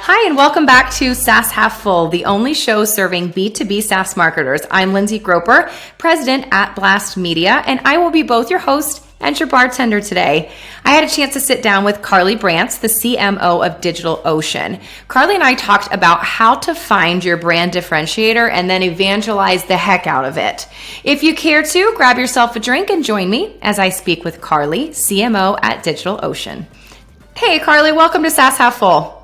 Hi, and welcome back to SaaS Half Full, the only show serving B2B SaaS marketers. I'm Lindsay Groper, president at Blast Media, and I will be both your host and your bartender today. I had a chance to sit down with Carly Brantz, the CMO of DigitalOcean. Carly and I talked about how to find your brand differentiator and then evangelize the heck out of it. If you care to, grab yourself a drink and join me as I speak with Carly, CMO at DigitalOcean. Hey, Carly, welcome to SaaS Half Full.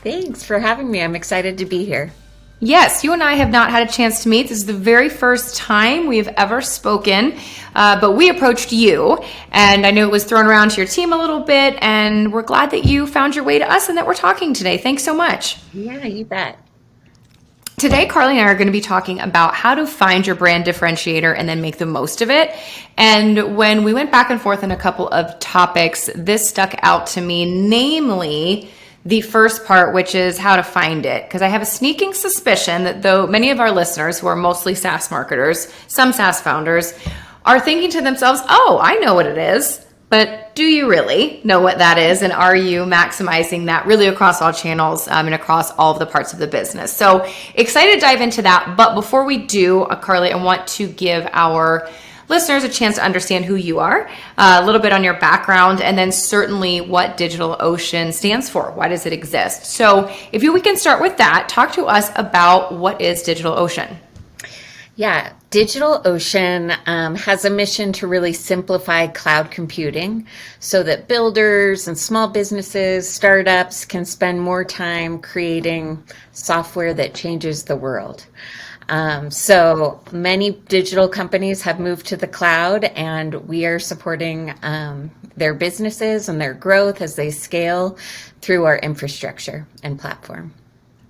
Thanks for having me. I'm excited to be here. Yes, you and I have not had a chance to meet. This is the very first time we have ever spoken, but we approached you, and I knew it was thrown around to your team a little bit, and we're glad that you found your way to us and that we're talking today. Thanks so much. Yeah, you bet. Today, Carly and I are going to be talking about how to find your brand differentiator and then make the most of it. And when we went back and forth on a couple of topics, this stuck out to me, namely the first part, which is how to find it. Because I have a sneaking suspicion that though many of our listeners who are mostly SaaS marketers, some SaaS founders, are thinking to themselves, oh, I know what it is. But do you really know what that is? And are you maximizing that really across all channels and across all of the parts of the business? So excited to dive into that. But before we do, Carly, I want to give our listeners a chance to understand who you are, a little bit on your background, and then certainly what DigitalOcean stands for. Why does it exist? So we can start with that. Talk to us about what is DigitalOcean. Yeah, DigitalOcean has a mission to really simplify cloud computing so that builders and small businesses, startups can spend more time creating software that changes the world. So many digital companies have moved to the cloud, and we are supporting their businesses and their growth as they scale through our infrastructure and platform.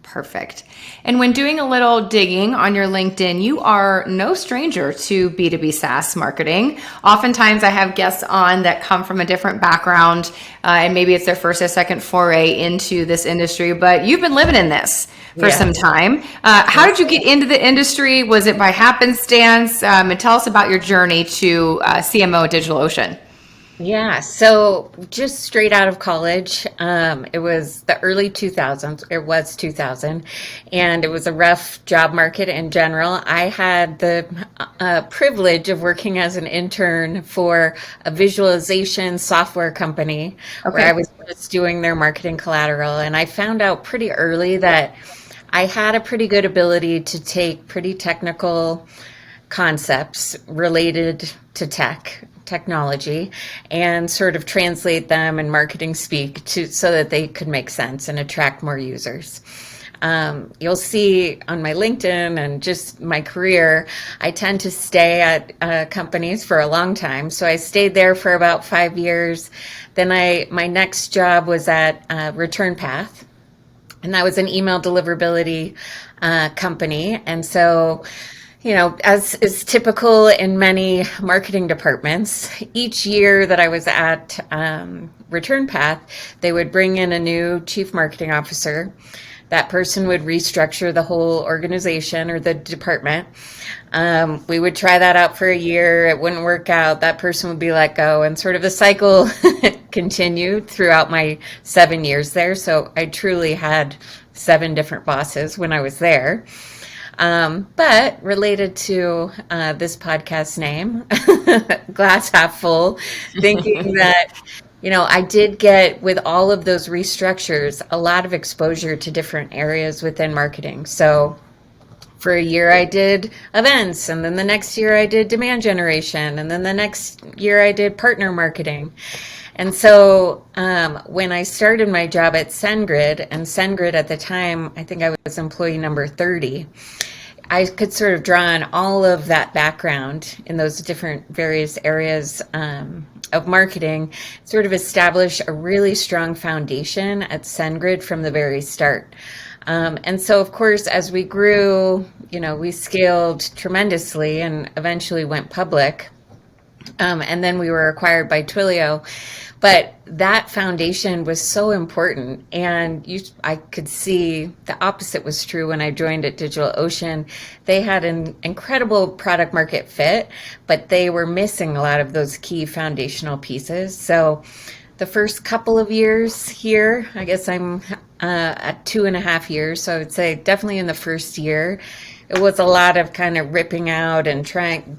Perfect. And when doing a little digging on your LinkedIn, you are no stranger to B2B SaaS marketing. Oftentimes I have guests on that come from a different background, and maybe it's their first or second foray into this industry, but you've been living in this for some time. How did you get into the industry? Was it by happenstance? And tell us about your journey to CMO at DigitalOcean. Yeah, so just straight out of college, it was the early 2000s, it was 2000, and it was a rough job market in general. I had the privilege of working as an intern for a visualization software company where I was just doing their marketing collateral, and I found out pretty early that I had a pretty good ability to take pretty technical concepts related to technology and sort of translate them in marketing speak so that they could make sense and attract more users. You'll see on my LinkedIn and just my career, I tend to stay at companies for a long time. So I stayed there for about 5 years. Then my next job was at ReturnPath, and that was an email deliverability company. And so, you know, as is typical in many marketing departments, each year that I was at ReturnPath, they would bring in a new chief marketing officer. That person would restructure the whole organization or the department. We would try that out for a year. It wouldn't work out. That person would be let go, and sort of a cycle continued throughout my 7 years there. So I truly had 7 different bosses when I was there. But related to this podcast name, Glass Half Full, thinking that, you know, I did get, with all of those restructures, a lot of exposure to different areas within marketing. So for a year I did events, and then the next year I did demand generation, and then the next year I did partner marketing. And so when I started my job at SendGrid, and SendGrid at the time, I think I was employee number 30, I could sort of draw on all of that background in those different various areas of marketing, sort of establish a really strong foundation at SendGrid from the very start. And so, of course, as we grew, you know, we scaled tremendously and eventually went public. And then we were acquired by Twilio. But that foundation was so important, and I could see the opposite was true when I joined at DigitalOcean. They had an incredible product market fit, but they were missing a lot of those key foundational pieces. So the first couple of years here. I guess I'm at 2.5 years. So I would say definitely in the first year, it was a lot of kind of ripping out and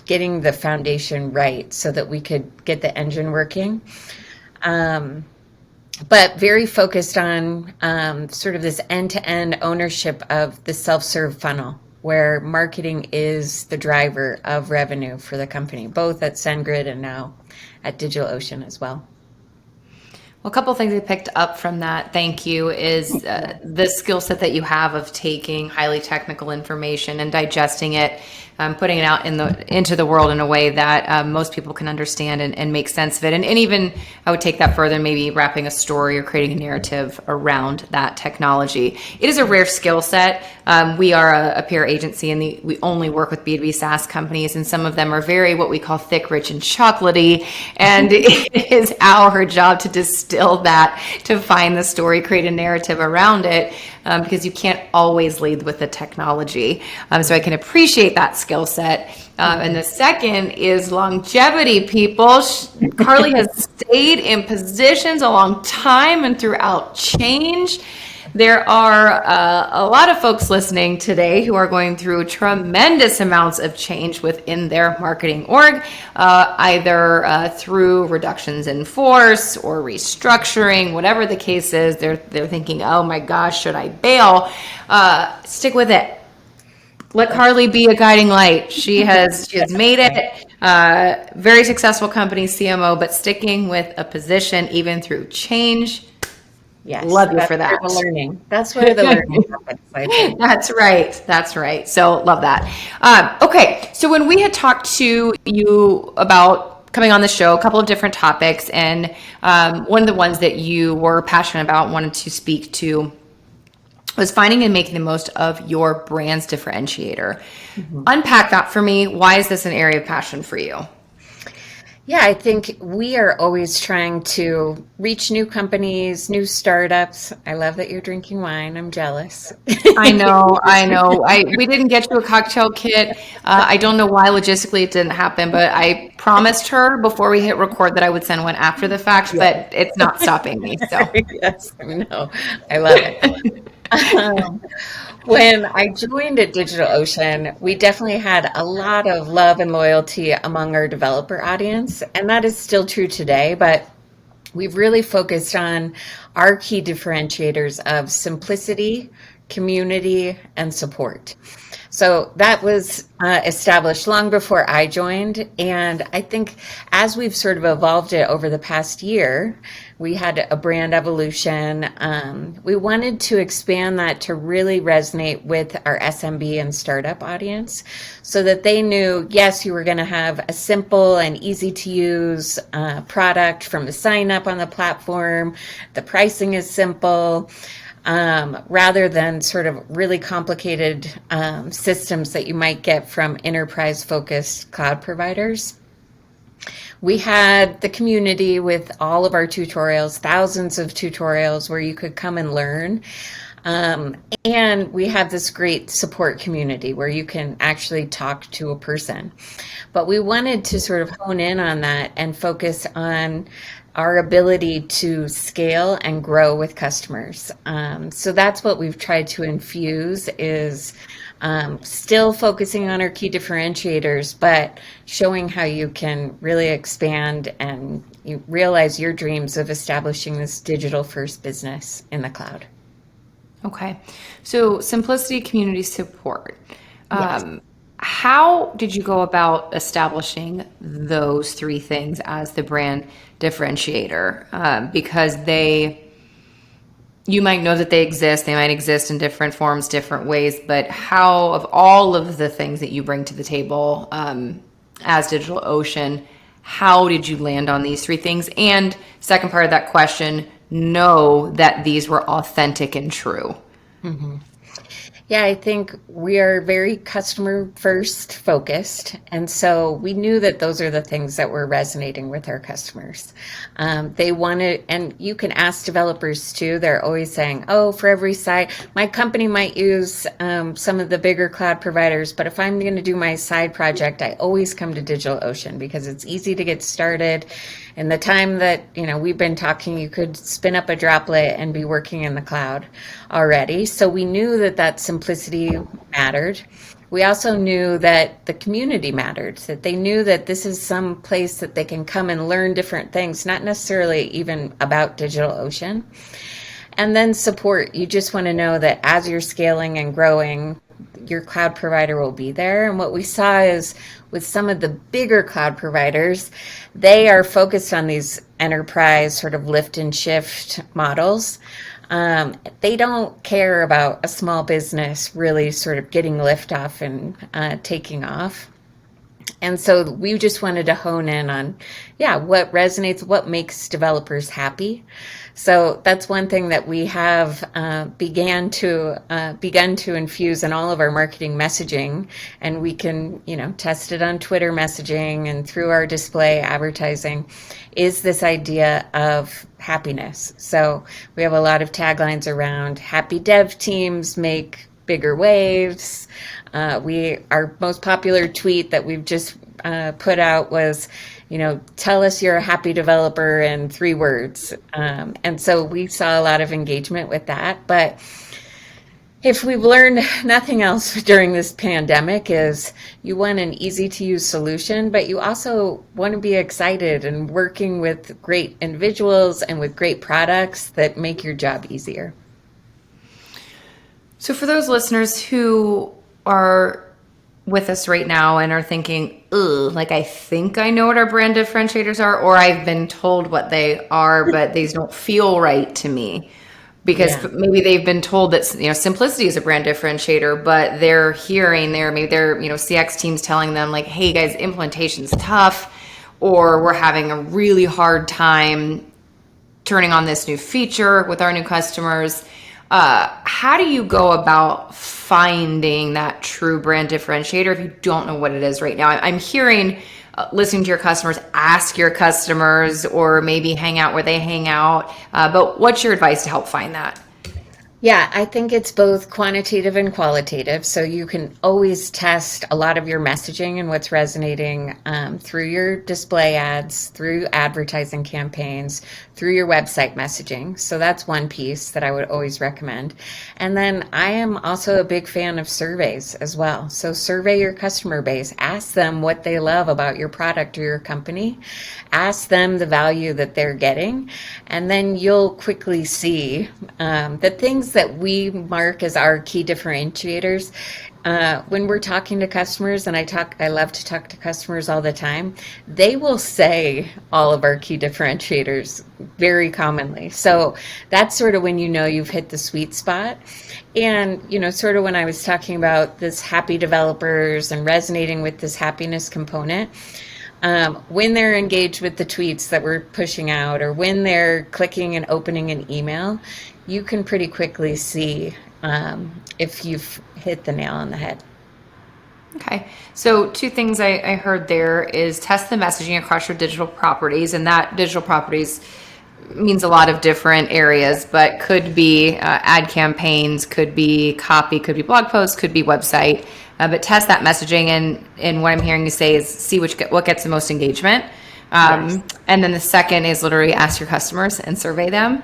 getting the foundation right so that we could get the engine working. But very focused on sort of this end-to-end ownership of the self-serve funnel, where marketing is the driver of revenue for the company, both at SendGrid and now at DigitalOcean as well. Well, a couple of things I picked up from that, thank you, is the skill set that you have of taking highly technical information and digesting it, putting it out into the world in a way that most people can understand and make sense of it. And even I would take that further, maybe wrapping a story or creating a narrative around that technology. It is a rare skill set. We are a peer agency, and we only work with B2B SaaS companies, and some of them are very what we call thick, rich, and chocolatey. And it is our job to distill that, to find the story, create a narrative around it, because you can't always lead with the technology. So I can appreciate that skill set. And the second is longevity, people. Carly has stayed in positions a long time and throughout change. There are a lot of folks listening today who are going through tremendous amounts of change within their marketing org, either through reductions in force or restructuring, whatever the case is. They're thinking, oh my gosh, should I bail? Stick with it. Let Carly be a guiding light. She has made it. Very successful company, CMO, but sticking with a position even through change. Yes, love you for that. That's where the learning happens. I think. That's right. So love that. Okay, so when we had talked to you about coming on the show, a couple of different topics, and one of the ones that you were passionate about, wanted to speak to, was finding and making the most of your brand's differentiator. Mm-hmm. Unpack that for me. Why is this an area of passion for you? Yeah, I think we are always trying to reach new companies, new startups. I love that you're drinking wine. I'm jealous. I know. We didn't get you a cocktail kit. I don't know why logistically it didn't happen, but I promised her before we hit record that I would send one after the fact, but it's not stopping me. So yes, I know. I love it. When I joined at DigitalOcean, we definitely had a lot of love and loyalty among our developer audience, and that is still true today, but we've really focused on our key differentiators of simplicity, community, and support. So that was established long before I joined, and I think as we've sort of evolved it over the past year, we had a brand evolution. We wanted to expand that to really resonate with our SMB and startup audience so that they knew, yes, you were going to have a simple and easy to use product from the sign up on the platform. The pricing is simple. Rather than sort of really complicated systems that you might get from enterprise-focused cloud providers. We had the community with all of our tutorials, thousands of tutorials where you could come and learn. And we have this great support community where you can actually talk to a person. But we wanted to sort of hone in on that and focus on our ability to scale and grow with customers. So that's what we've tried to infuse is still focusing on our key differentiators, but showing how you can really expand and you realize your dreams of establishing this digital first business in the cloud. Okay. So simplicity, community, support. Yes. How did you go about establishing those three things as the brand differentiator? Because you might know that they exist. They might exist in different forms, different ways, but how, of all of the things that you bring to the table as DigitalOcean, how did you land on these three things? And second part of that question, know that these were authentic and true. Mm-hmm. Yeah, I think we are very customer first focused. And so we knew that those are the things that were resonating with our customers. They wanted, and you can ask developers too, they're always saying, oh, for every site, my company might use some of the bigger cloud providers, but if I'm going to do my side project, I always come to DigitalOcean because it's easy to get started. In the time that, we've been talking, you could spin up a droplet and be working in the cloud already. So we knew that that simplicity mattered. We also knew that the community mattered, that they knew that this is some place that they can come and learn different things, not necessarily even about DigitalOcean. And then support. You just want to know that as you're scaling and growing, your cloud provider will be there. And what we saw is with some of the bigger cloud providers, they are focused on these enterprise sort of lift and shift models. They don't care about a small business really sort of getting liftoff and taking off. And so we just wanted to hone in on, what resonates, what makes developers happy. So that's one thing that we have begun to infuse in all of our marketing messaging, and we can, test it on Twitter messaging and through our display advertising, is this idea of happiness. So we have a lot of taglines around happy dev teams make bigger waves. Our most popular tweet that we've just put out was, tell us you're a happy developer in 3 words. And so we saw a lot of engagement with that. But if we've learned nothing else during this pandemic is you want an easy to use solution, but you also want to be excited and working with great individuals and with great products that make your job easier. So for those listeners who are with us right now and are thinking, ugh, like I think I know what our brand differentiators are, or I've been told what they are, but these don't feel right to me. Because maybe they've been told that simplicity is a brand differentiator, but they're hearing maybe their CX team's telling them like, hey guys, implementation's tough, or we're having a really hard time turning on this new feature with our new customers. How do you go about finding that true brand differentiator if you don't know what it is right now? I'm hearing, listening to your customers, ask your customers, or maybe hang out where they hang out. But what's your advice to help find that? Yeah, I think it's both quantitative and qualitative. So you can always test a lot of your messaging and what's resonating through your display ads, through advertising campaigns, through your website messaging. So that's one piece that I would always recommend. And then I am also a big fan of surveys as well. So survey your customer base, ask them what they love about your product or your company, ask them the value that they're getting, and then you'll quickly see the things that we mark as our key differentiators. When we're talking to customers, and I love to talk to customers all the time, they will say all of our key differentiators very commonly. So that's sort of when you've hit the sweet spot. And, sort of when I was talking about this happy developers and resonating with this happiness component, when they're engaged with the tweets that we're pushing out, or when they're clicking and opening an email, you can pretty quickly see if you've hit the nail on the head. Okay. So 2 things I heard there is test the messaging across your digital properties, and that digital properties means a lot of different areas, but could be ad campaigns, could be copy, could be blog posts, could be website. But test that messaging, and what I'm hearing you say is see what gets the most engagement. Yes. And then the second is literally ask your customers and survey them.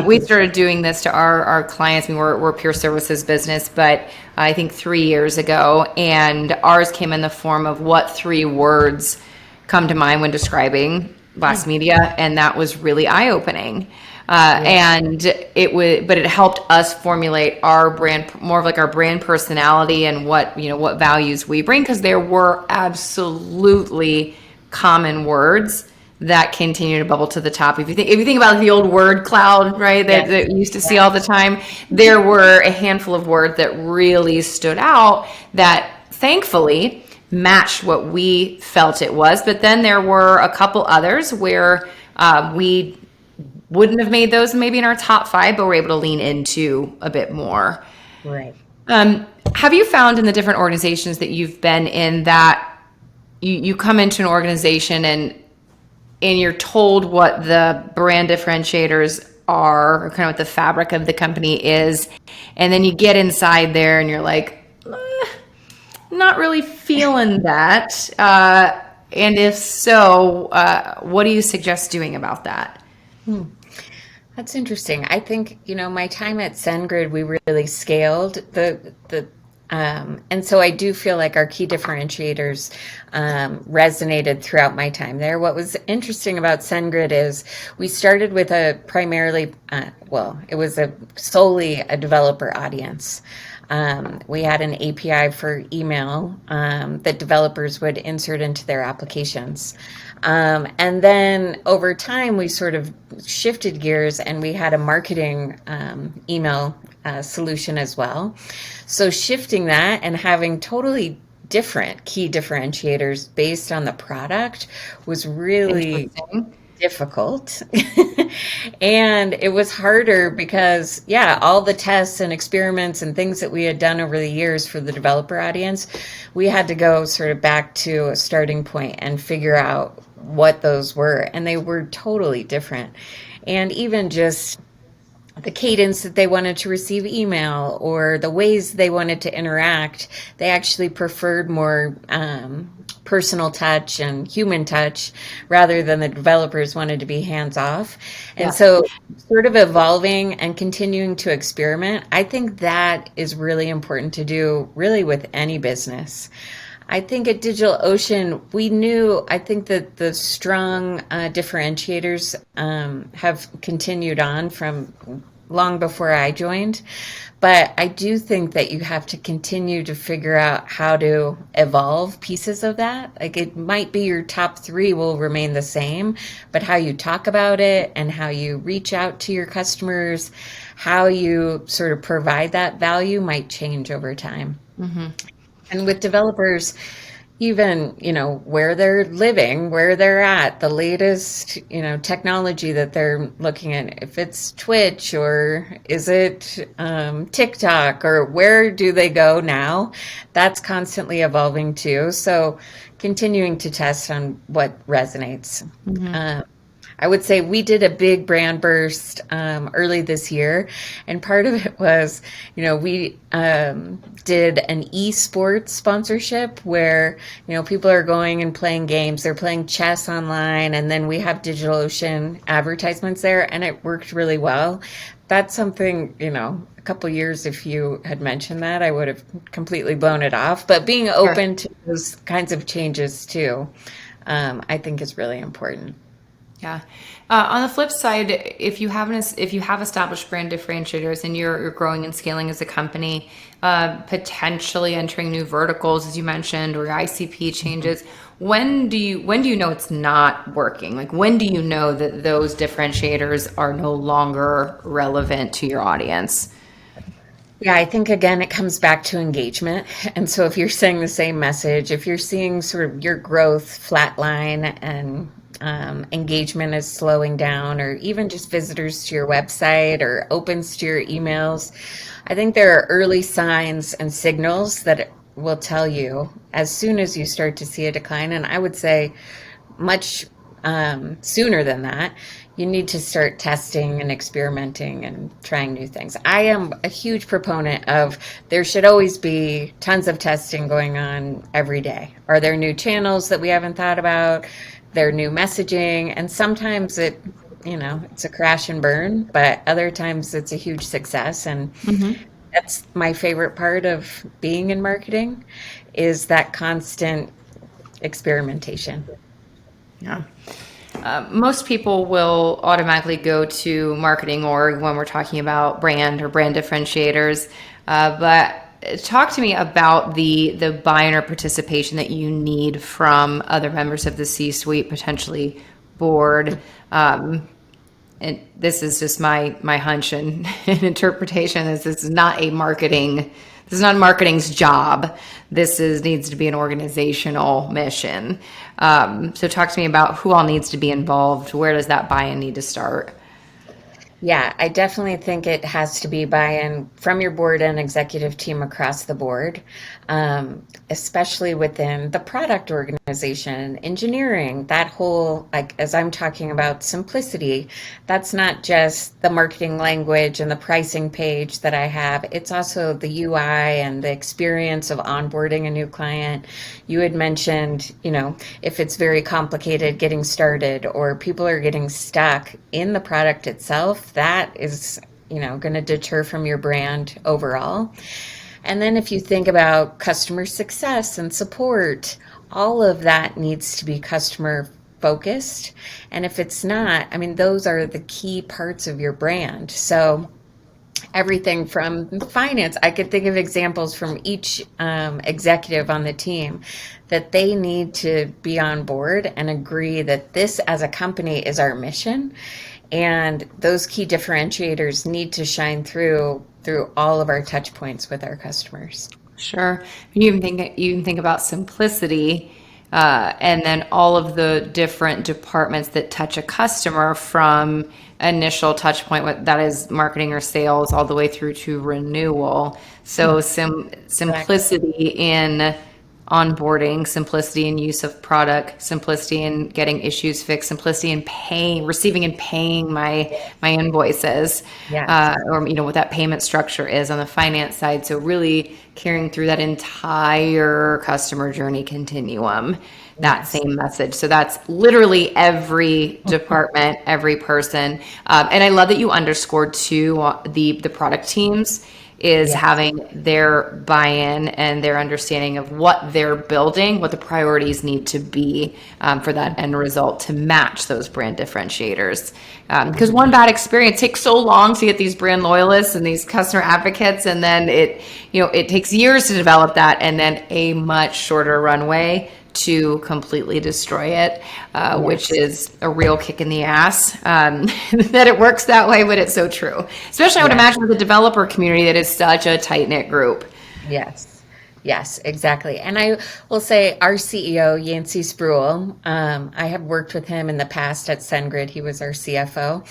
We started doing this to our clients. We're a peer services business, but I think 3 years ago, and ours came in the form of what 3 words come to mind when describing Blast Media, and that was really eye-opening. And it helped us formulate our brand, more of like our brand personality and what values we bring, because there were absolutely common words that continue to bubble to the top. If you think about the old word cloud, right, that you used to see all the time, there were a handful of words that really stood out that thankfully matched what we felt it was. But then there were a couple others where we wouldn't have made those maybe in our top 5, but we're able to lean into a bit more. Right. Have you found in the different organizations that you've been in that you come into an organization and you're told what the brand differentiators are, or kind of what the fabric of the company is, and then you get inside there and you're like, not really feeling that. And if so, what do you suggest doing about that? That's interesting. I think, my time at SendGrid, we really scaled and so I do feel like our key differentiators resonated throughout my time there. What was interesting about SendGrid is we started with a primarily, it was solely a developer audience. We had an API for email that developers would insert into their applications. And then over time, we sort of shifted gears and we had a marketing email solution as well. So shifting that and having totally different key differentiators based on the product was really difficult. And it was harder because, all the tests and experiments and things that we had done over the years for the developer audience, we had to go sort of back to a starting point and figure out what those were. And they were totally different. And even just the cadence that they wanted to receive email or the ways they wanted to interact, they actually preferred more personal touch and human touch rather than the developers wanted to be hands off. And so sort of evolving and continuing to experiment, I think that is really important to do really with any business. I think at DigitalOcean, I think that the strong differentiators have continued on from long before I joined. But I do think that you have to continue to figure out how to evolve pieces of that. Like it might be your top 3 will remain the same, but how you talk about it and how you reach out to your customers, how you sort of provide that value might change over time. Mm-hmm. And with developers, even, where they're living, where they're at, the latest, technology that they're looking at, if it's Twitch or is it TikTok or where do they go now? That's constantly evolving too. So continuing to test on what resonates. Mm-hmm. I would say we did a big brand burst early this year, and part of it was, we did an esports sponsorship where, people are going and playing games, they're playing chess online, and then we have DigitalOcean advertisements there, and it worked really well. That's something, a couple years, if you had mentioned that, I would have completely blown it off. But being open to those kinds of changes too, I think is really important. Yeah. On the flip side, if you have established brand differentiators and you're growing and scaling as a company, potentially entering new verticals, as you mentioned, or ICP changes, when do you know it's not working? Like when do you know that those differentiators are no longer relevant to your audience? Yeah, I think again, it comes back to engagement. And so if you're saying the same message, if you're seeing sort of your growth flatline and engagement is slowing down, or even just visitors to your website or opens to your emails, I think there are early signs and signals that will tell you as soon as you start to see a decline. And I would say much sooner than that, you need to start testing and experimenting and trying new things. I am a huge proponent of there should always be tons of testing going on every day. Are there new channels that we haven't thought about? Their new messaging, and sometimes it's a crash and burn, but other times it's a huge success. And that's my favorite part of being in marketing, is that constant experimentation. Yeah. Most people will automatically go to marketing org when we're talking about brand or brand differentiators, but talk to me about the buy-in or participation that you need from other members of the C-suite, potentially board. And this is just my hunch and interpretation is this is not marketing's job. This needs to be an organizational mission. So talk to me about who all needs to be involved. Where does that buy-in need to start? Yeah, I definitely think it has to be buy-in from your board and executive team across the board, especially within the product organization, engineering, that whole, like, as I'm talking about simplicity, that's not just the marketing language and the pricing page that I have. It's also the UI and the experience of onboarding a new client. You had mentioned, if it's very complicated getting started or people are getting stuck in the product itself, that is, going to deter from your brand overall. And then if you think about customer success and support, all of that needs to be customer focused. And if it's not, I mean, those are the key parts of your brand. So everything from finance, I could think of examples from each executive on the team that they need to be on board and agree that this as a company is our mission, and those key differentiators need to shine through all of our touch points with our customers. Sure. You even think about simplicity, and then all of the different departments that touch a customer from initial touch point, that is marketing or sales, all the way through to renewal. So Exactly. simplicity in onboarding, simplicity in use of product, simplicity in getting issues fixed, simplicity in paying, receiving and paying my invoices, Yes. or what that payment structure is on the finance side. So really carrying through that entire customer journey continuum, that Yes. same message. So that's literally every department, every person. And I love that you underscored too, the product teams is Yes. having their buy-in and their understanding of what they're building, what the priorities need to be, for that end result to match those brand differentiators. Because one bad experience takes so long to get these brand loyalists and these customer advocates, and then it takes years to develop that, and then a much shorter runway to completely destroy it, which Yes. is a real kick in the ass, that it works that way, but it's so true. Especially, I would Yes. imagine, with the developer community that is such a tight knit group. Yes. Yes, exactly. And I will say our CEO, Yancey Spruill, I have worked with him in the past at SendGrid. He was our CFO.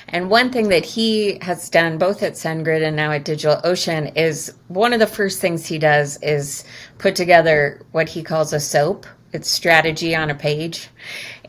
And one thing that he has done both at SendGrid and now at DigitalOcean is one of the first things he does is put together what he calls a SOAP. It's strategy on a page.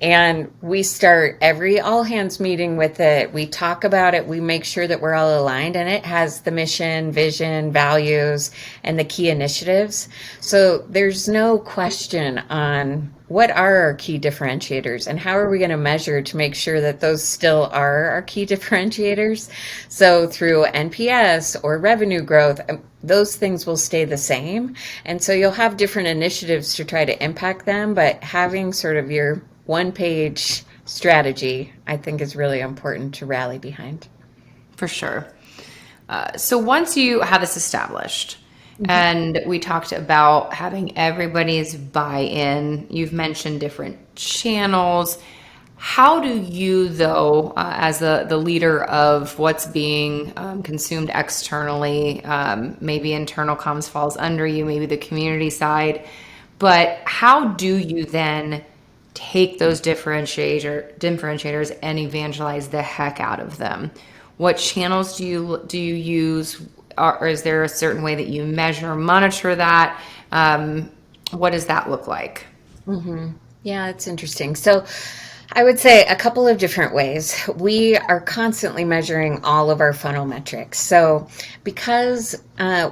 And we start every all hands meeting with it. We talk about it. We make sure that we're all aligned, and it has the mission, vision, values, and the key initiatives. So there's no question on what are our key differentiators and how are we going to measure to make sure that those still are our key differentiators. So through NPS or revenue growth, those things will stay the same. And so you'll have different initiatives to try to impact them, but having sort of your one page strategy, I think, is really important to rally behind. For sure. So once you have this established, and we talked about having everybody's buy-in, you've mentioned different channels. How do you, though, as the leader of what's being consumed externally, maybe internal comms falls under you, maybe the community side, but how do you then take those differentiators and evangelize the heck out of them? What channels do you use, or is there a certain way that you measure, monitor that? What does that look like? Yeah, it's interesting. So I would say a couple of different ways. We are constantly measuring all of our funnel metrics. So because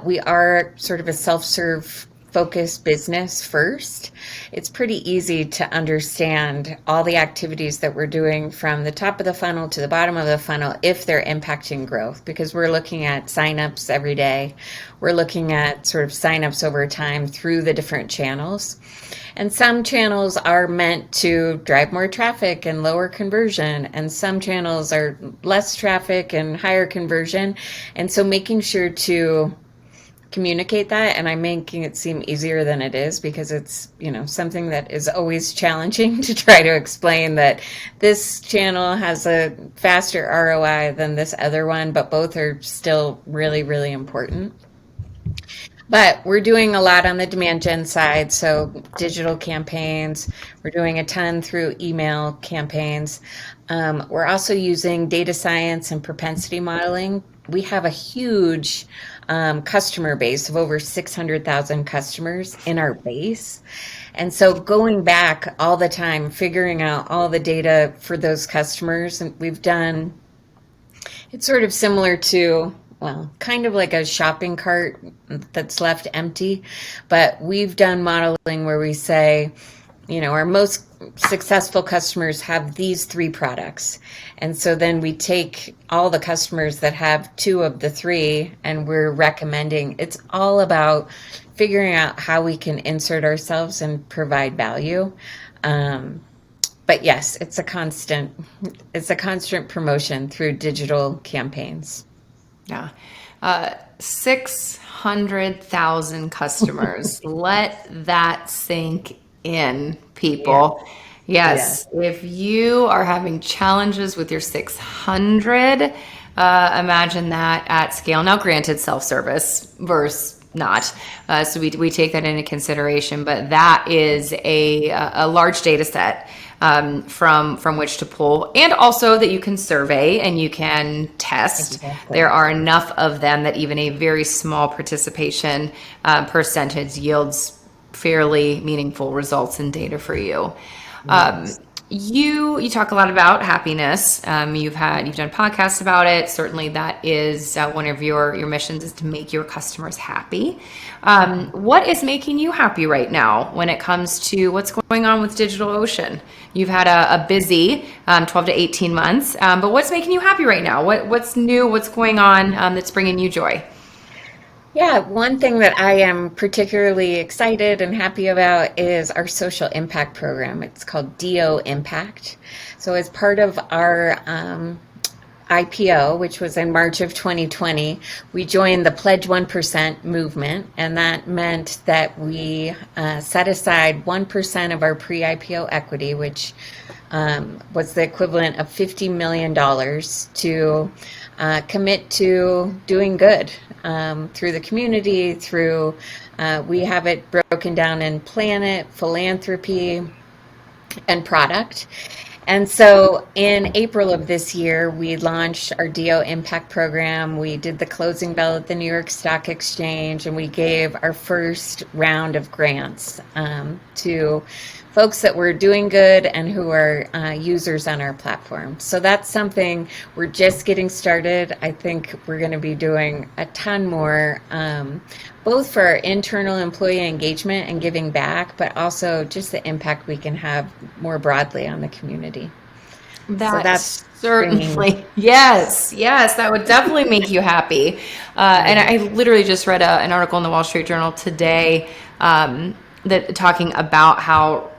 we are sort of a self-serve focused business first, it's pretty easy to understand all the activities that we're doing from the top of the funnel to the bottom of the funnel if they're impacting growth, because we're looking at signups every day. We're looking at sort of signups over time through the different channels. And some channels are meant to drive more traffic and lower conversion, and some channels are less traffic and higher conversion. And so making sure to communicate that, and I'm making it seem easier than it is because it's, something that is always challenging to try to explain that this channel has a faster ROI than this other one, but both are still really, really important. But we're doing a lot on the demand gen side, so digital campaigns. We're doing a ton through email campaigns. We're also using data science and propensity modeling. We have a huge customer base of over 600,000 customers in our base. And so going back all the time, figuring out all the data for those customers, and we've done, it's sort of similar to, well, kind of like a shopping cart that's left empty, but we've done modeling where we say, our most successful customers have these three products. And so then we take all the customers that have two of the three and we're recommending, it's all about figuring out how we can insert ourselves and provide value. But yes, it's a constant promotion through digital campaigns. Yeah. 600,000 customers. Let that sink in, people. Yes. If you are having challenges with your 600, imagine that at scale. Now, granted, self-service versus not. So we take that into consideration, but that is a large data set from which to pull, and also that you can survey and you can test. Exactly. There are enough of them that even a very small participation percentage yields fairly meaningful results and data for you. Yes. You talk a lot about happiness. You've done podcasts about it. Certainly, that is one of your missions, is to make your customers happy. What is making you happy right now when it comes to what's going on with DigitalOcean? You've had a busy 12 to 18 months, but what's making you happy right now? What's new? What's going on that's bringing you joy? Yeah, one thing that I am particularly excited and happy about is our social impact program. It's called DO Impact. So as part of our IPO, which was in March of 2020, we joined the Pledge 1% movement, and that meant that we set aside 1% of our pre-IPO equity, which was the equivalent of $50 million to commit to doing good through the community, we have it broken down in planet, philanthropy, and product. And so in April of this year, we launched our DO Impact Program. We did the closing bell at the New York Stock Exchange, and we gave our first round of grants to folks that were doing good and who are users on our platform. So that's something we're just getting started. I think we're going to be doing a ton more, both for our internal employee engagement and giving back, but also just the impact we can have more broadly on the community. That's certainly, yes, that would definitely make you happy. And I literally just read an article in the Wall Street Journal today that talking about how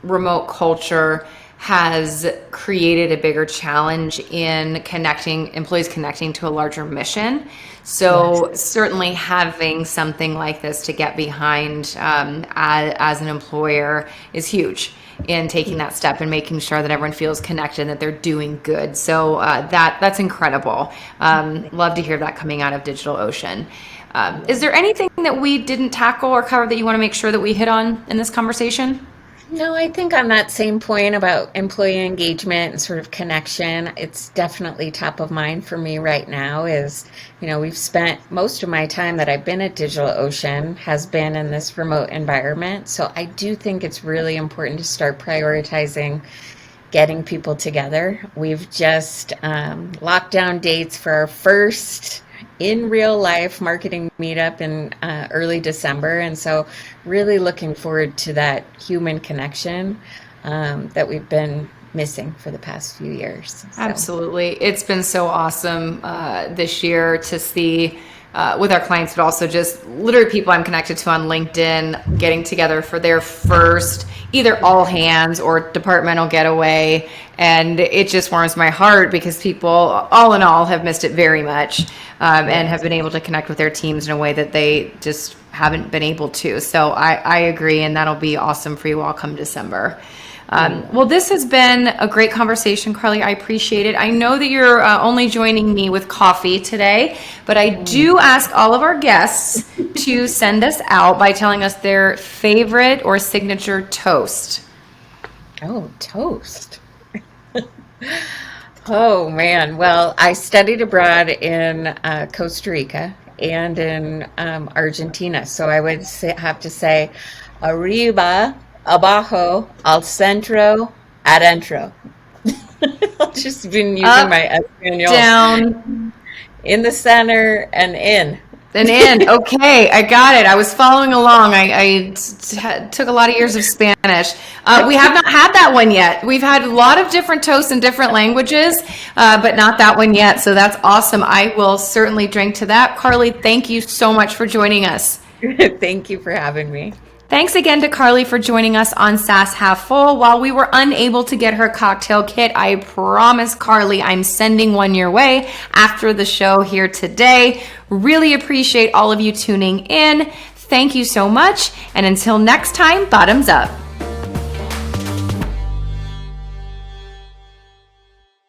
remote culture has created a bigger challenge in employees connecting to a larger mission. So certainly having something like this to get behind as an employer is huge in taking that step and making sure that everyone feels connected and that they're doing good. So that's incredible. Love to hear that coming out of DigitalOcean. Is there anything that we didn't tackle or cover that you want to make sure that we hit on in this conversation? No, I think on that same point about employee engagement and sort of connection, it's definitely top of mind for me right now. We've spent most of my time that I've been at DigitalOcean has been in this remote environment. So I do think it's really important to start prioritizing getting people together. We've just locked down dates for our first in real life marketing meetup in early December. And so really looking forward to that human connection that we've been missing for the past few years. So. Absolutely. It's been so awesome this year to see with our clients, but also just literally people I'm connected to on LinkedIn getting together for their first either all hands or departmental getaway. And it just warms my heart because people, all in all, have missed it very much and have been able to connect with their teams in a way that they just haven't been able to. So I agree, and that'll be awesome for you all come December. Well, this has been a great conversation, Carly. I appreciate it. I know that you're only joining me with coffee today, but I do ask all of our guests to send us out by telling us their favorite or signature toast. Oh, toast. Oh, man. Well, I studied abroad in Costa Rica and in Argentina. So I would have to say arriba, abajo, al centro, adentro. I've just been using Up, my Espanol. down, In the center and in. and in. Okay, I got it. I was following along. I took a lot of years of Spanish. We have not had that one yet. We've had a lot of different toasts in different languages, but not that one yet. So that's awesome. I will certainly drink to that. Carly, thank you so much for joining us. Thank you for having me. Thanks again to Carly for joining us on SaaS Half Full. While we were unable to get her cocktail kit, I promise Carly I'm sending one your way after the show here today. Really appreciate all of you tuning in. Thank you so much. And until next time, bottoms up.